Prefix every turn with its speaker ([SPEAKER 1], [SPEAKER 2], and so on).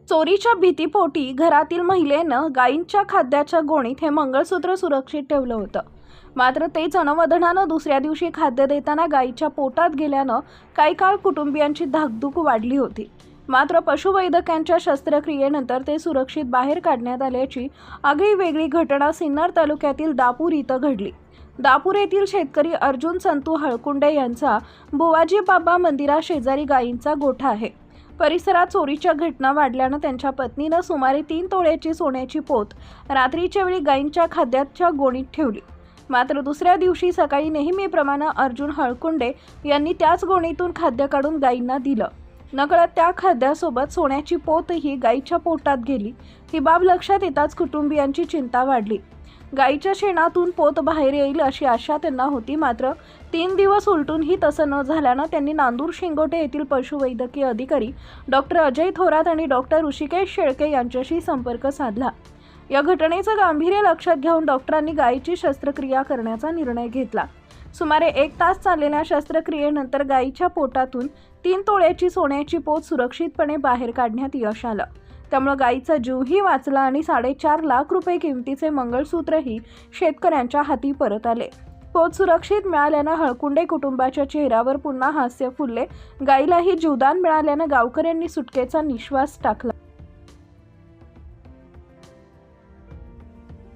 [SPEAKER 1] चोरीच्या भीतीपोटी घरातील महिलेनं गायींच्या खाद्याच्या गोणीत हे मंगळसूत्र सुरक्षित ठेवलं होतं. मात्र तेच अनवधनानं दुसऱ्या दिवशी खाद्य देताना गायीच्या पोटात गेल्यानं काही काळ कुटुंबियांची धाकधूक वाढली होती. मात्र पशुवैद्यकांच्या शस्त्रक्रियेनंतर ते सुरक्षित बाहेर काढण्यात आल्याची आगळीवेगळी घटना सिन्नर तालुक्यातील दापूर इथं घडली. दापूर येथील शेतकरी अर्जुन संतू हळकुंडे यांचा बुवाजी बाबा मंदिराशेजारी गायींचा गोठा आहे. परिसरात चोरीच्या घटना वाढल्यानं त्यांच्या पत्नीनं सुमारे 3 तोळ्याची सोन्याची पोत रात्रीच्या वेळी गायींच्या खाद्याच्या गोणीत ठेवली. मात्र दुसऱ्या दिवशी सकाळी नेहमीप्रमाणे अर्जुन हळकुंडे यांनी त्याच गोणीतून खाद्य काढून गायींना दिलं. नकळत त्या खाद्यासोबत सोन्याची पोतही गायीच्या पोटात गेली. ही बाब लक्षात येताच कुटुंबियांची चिंता वाढली. गायीच्या शेणातून पोत बाहेर येईल अशी आशा त्यांना होती. मात्र 3 दिवस उलटूनही तसं न झाल्यानं त्यांनी नांदूर शिंगोटे येथील पशुवैद्यकीय अधिकारी डॉक्टर अजय थोरात आणि डॉक्टर ऋषिकेश शेळके यांच्याशी संपर्क साधला. या घटनेचं गांभीर्य लक्षात घेऊन डॉक्टरांनी गायीची शस्त्रक्रिया करण्याचा निर्णय घेतला. सुमारे 1 तास चाललेल्या शस्त्रक्रियेनंतर गायीच्या पोटातून 3 तोळ्याची सोन्याची पोत सुरक्षितपणे बाहेर काढण्यात यश आलं. त्यामुळे गायीचा जीवही वाचला आणि 4.5 लाख रुपये किमतीचे मंगळसूत्रही शेतकऱ्यांच्या हाती परत आले. पोत सुरक्षित मिळाल्यानं हळकुंडे कुटुंबाच्या चेहऱ्यावर पुन्हा हास्य फुलले. गायीलाही जीवदान मिळाल्यानं गावकऱ्यांनी सुटकेचा निश्वास टाकला.